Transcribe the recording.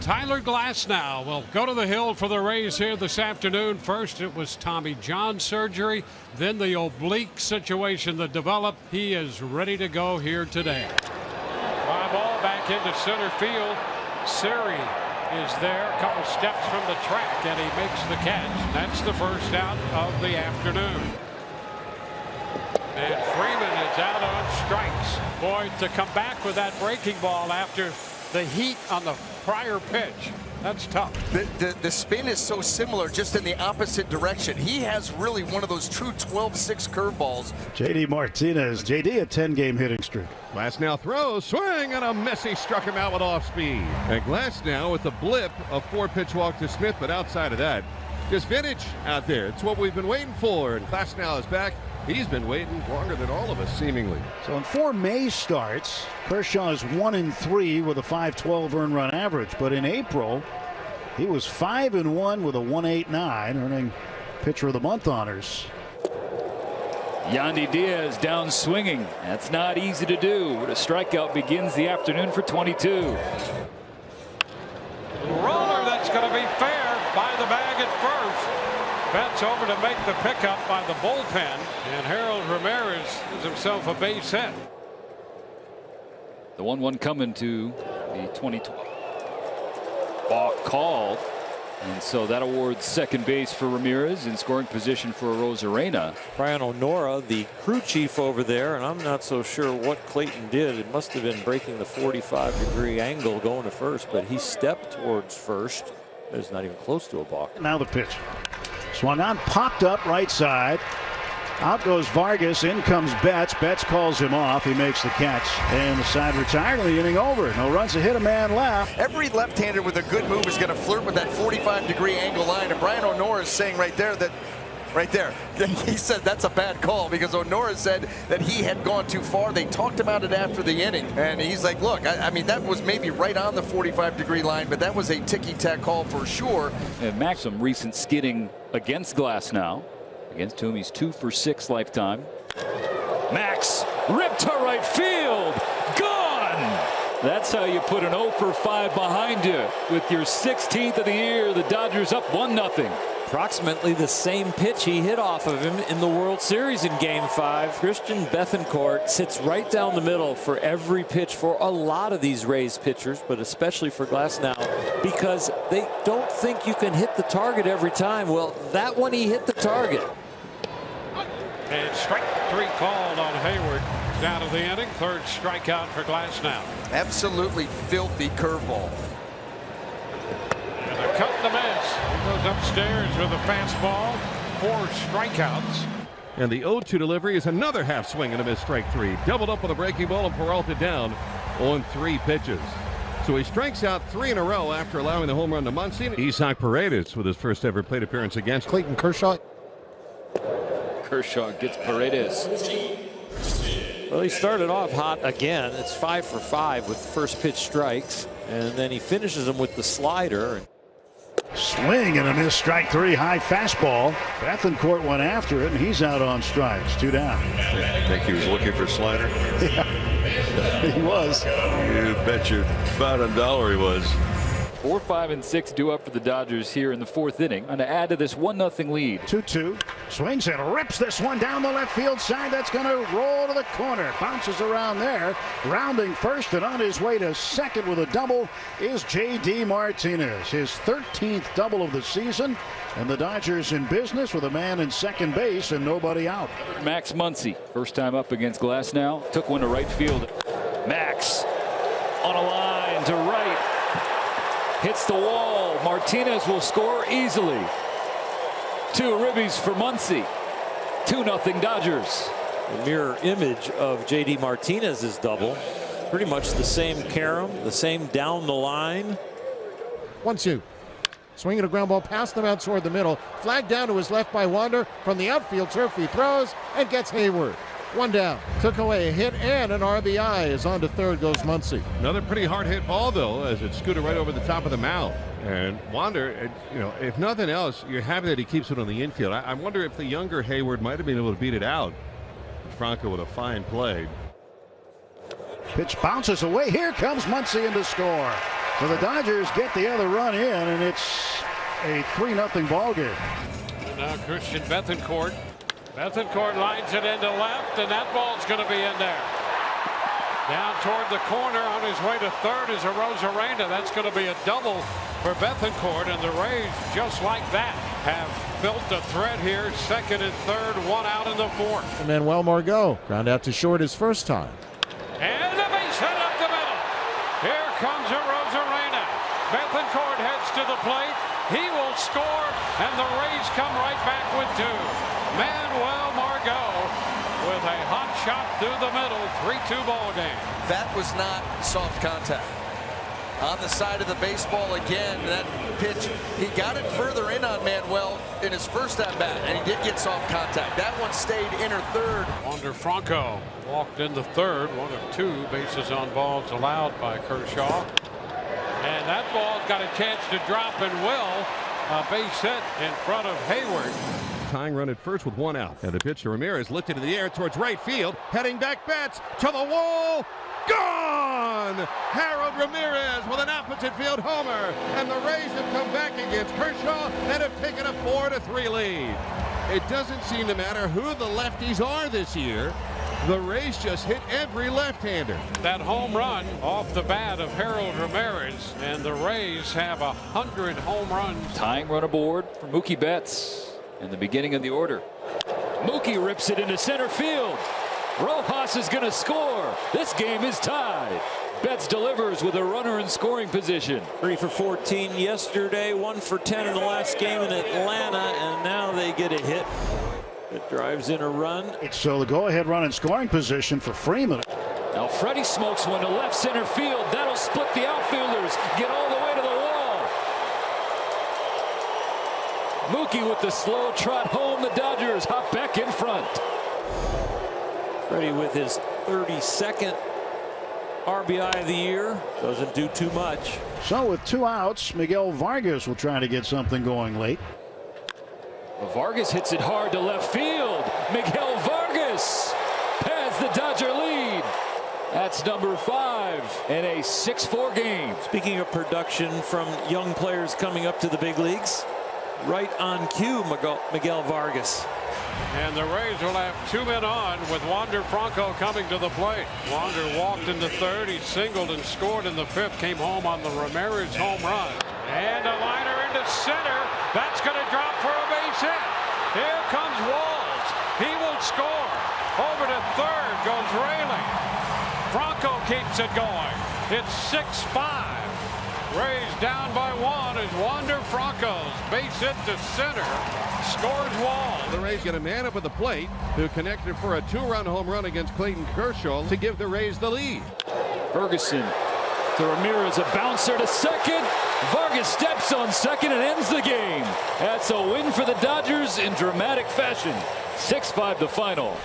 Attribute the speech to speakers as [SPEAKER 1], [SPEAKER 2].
[SPEAKER 1] Tyler Glasnow will go to the hill for the Rays here this afternoon. First, it was Tommy John surgery, then the oblique situation that developed. He is ready to go here today. Fly ball back into center field. Siri is there, a couple steps from the track, and he makes the catch. That's the first out of the afternoon. And Freeman is out on strikes. Boy, to come back with that breaking ball after the heat on the prior pitch, that's tough.
[SPEAKER 2] The spin is so similar, just in the opposite direction. He has really one of those true 12-6 curveballs.
[SPEAKER 3] J.D. Martinez. J.D. a 10-game hitting streak.
[SPEAKER 4] Glasnow throws, swing, and a miss. He struck him out with off speed. And Glasnow with the blip, a 4-pitch walk to Smith, but outside of that, just vintage out there. It's what we've been waiting for, and Glasnow is back. He's been waiting longer than all of us, seemingly.
[SPEAKER 3] So in 4 May starts, Kershaw is 1-3 with a .512 earned run average. But in April, he was 5-1 with a 1.89, earning Pitcher of the Month honors.
[SPEAKER 5] Yandy Diaz down swinging. That's not easy to do. But a strikeout begins the afternoon for 22.
[SPEAKER 1] Roller, that's going to be fair. By the bag at first. Betts over to make the pickup by the bullpen, and Harold Ramirez gives himself a base hit.
[SPEAKER 5] The 1-1 coming to the 2020. Balk called, and so that awards second base for Ramirez in scoring position for Rosarena.
[SPEAKER 6] Brian O'Nora, the crew chief over there, and I'm not so sure what Clayton did. It must have been breaking the 45-degree angle going to first, but he stepped towards first. It's not even close to a balk.
[SPEAKER 3] Now the pitch. Swung on, popped up right side. Out goes Vargas. In comes Betts. Betts calls him off. He makes the catch. And the side retired. The inning over. No runs to hit, a man left.
[SPEAKER 2] Every left-hander with a good move is going to flirt with that 45-degree angle line. And Brian O'Nora is saying right there that he said that's a bad call, because O'Nora said that he had gone too far. They talked about it after the inning, and he's like, look, I mean, that was maybe right on the 45-degree line, but that was a ticky-tack call for sure.
[SPEAKER 5] And Max, some recent skidding against Glasnow. Against whom he's 2 for 6 lifetime. Max ripped to right field. Gone! That's how you put an 0 for 5 behind you. With your 16th of the year, the Dodgers up 1-0.
[SPEAKER 6] Approximately the same pitch he hit off of him in the World Series in Game 5. Christian Bethancourt sits right down the middle for every pitch for a lot of these Rays pitchers, but especially for Glasnow, because they don't think you can hit the target every time. Well, that one he hit the target.
[SPEAKER 1] And strike 3 called on Hayward. Down to the inning. Third strikeout for Glasnow.
[SPEAKER 2] Absolutely filthy curveball.
[SPEAKER 1] And a cut and a miss. He goes upstairs with a fastball. 4 strikeouts.
[SPEAKER 4] And the 0-2 delivery is another half swing and a miss, strike 3. Doubled up with a breaking ball, and Peralta down on 3 pitches. So he strikes out 3 in a row after allowing the home run to Muncy. Isaac Paredes with his first ever plate appearance against Clayton Kershaw.
[SPEAKER 5] Kershaw gets Paredes.
[SPEAKER 6] Well, he started off hot again. It's 5 for 5 with first pitch strikes, and then he finishes them with the slider.
[SPEAKER 3] Swing and a miss, strike 3, high fastball. Bethancourt went after it, and he's out on strikes. 2 down.
[SPEAKER 7] I think he was looking for slider.
[SPEAKER 3] Yeah, he was.
[SPEAKER 7] You bet your bottom dollar he was.
[SPEAKER 5] 4, 5, and 6 due up for the Dodgers here in the 4th inning. And to add to this 1-0 lead.
[SPEAKER 3] 2-2. Swings and rips this one down the left field side. That's going to roll to the corner. Bounces around there. Rounding first and on his way to second with a double is J.D. Martinez. His 13th double of the season. And the Dodgers in business with a man in second base and nobody out.
[SPEAKER 5] Max Muncy, first time up against Glasnow. Took one to right field. Max on a line to right. Hits the wall. Martinez will score easily. 2 ribbies for Muncy. 2-0 Dodgers.
[SPEAKER 6] A mirror image of J.D. Martinez's double. Pretty much the same carom, the same down the line.
[SPEAKER 8] 1-2. Swinging a ground ball past the mound toward the middle. Flag down to his left by Wander. From the outfield turf, he throws and gets Hayward. 1 down. Took away a hit and an RBI. As on to third goes Muncy.
[SPEAKER 4] Another pretty hard hit ball, though, as it scooted right over the top of the mound. And Wander, you know, if nothing else, you're happy that he keeps it on the infield. I wonder if the younger Hayward might have been able to beat it out. Franco with a fine play.
[SPEAKER 3] Pitch bounces away. Here comes Muncy in to score. So the Dodgers get the other run in, and it's a 3-0 ball game.
[SPEAKER 1] And now Christian Bethancourt. Bethancourt lines it into left, and that ball's going to be in there. Down toward the corner on his way to third is Arozarena. That's going to be a double for Bethancourt, and the Rays, just like that, have built a threat here. Second and third, one out in the fourth.
[SPEAKER 8] And Manuel Margot ground out to short his first time.
[SPEAKER 1] And a base hit up the middle. Here comes Arozarena. Bethancourt heads to the plate. He will score, and the Rays come right back with two. Manuel Margot with a hot shot through the middle. 3-2 ball game.
[SPEAKER 2] That was not soft contact. On the side of the baseball again, that pitch, he got it further in on Manuel in his first at bat, and he did get soft contact. That one stayed inner third.
[SPEAKER 1] Wander Franco walked into third, one of two bases on balls allowed by Kershaw. And that ball's got a chance to drop and will. A base hit in front of Hayward.
[SPEAKER 4] Tying run at first with one out. And the pitch to Ramirez lifted in the air towards right field. Heading back Betts to the wall. Gone! Harold Ramirez with an opposite field homer. And the Rays have come back against Kershaw and have taken a 4-3 lead. It doesn't seem to matter who the lefties are this year. The Rays just hit every left-hander.
[SPEAKER 1] That home run off the bat of Harold Ramirez, and the Rays have 100 home runs.
[SPEAKER 5] Tying run aboard for Mookie Betts in the beginning of the order. Mookie rips it into center field. Rojas is going to score. This game is tied. Betts delivers with a runner in scoring position.
[SPEAKER 6] 3 for 14 yesterday, 1 for 10 in the last game in Atlanta, and now they get a hit that drives in a run.
[SPEAKER 3] So the go-ahead run in scoring position for Freeman.
[SPEAKER 5] Now Freddie smokes one to left center field. That'll split the outfielders. Get all the way to the wall. Mookie with the slow trot home. The Dodgers hop back in front.
[SPEAKER 6] Freddie with his 32nd RBI of the year. Doesn't do too much.
[SPEAKER 3] So with 2 outs, Miguel Vargas will try to get something going late.
[SPEAKER 5] Vargas hits it hard to left field. Miguel Vargas pads the Dodger lead. That's number 5 in a 6-4 game.
[SPEAKER 6] Speaking of production from young players coming up to the big leagues, right on cue, Miguel Vargas.
[SPEAKER 1] And the Rays will have 2 men on with Wander Franco coming to the plate. Wander walked into third. He singled and scored in the 5th. Came home on the Ramirez home run. And a liner into center. That's going to drop for a base hit. Here comes Walls. He will score. Over to third goes Raley. Franco keeps it going. It's 6-5. Rays down by 1 as Wander Franco's base hit to center scores Walls.
[SPEAKER 4] The Rays get a man up at the plate who connected for a 2-run home run against Clayton Kershaw to give the Rays the lead.
[SPEAKER 5] Ferguson to Ramirez, a bouncer to second. Vargas steps on second and ends the game. That's a win for the Dodgers in dramatic fashion. 6-5 the final.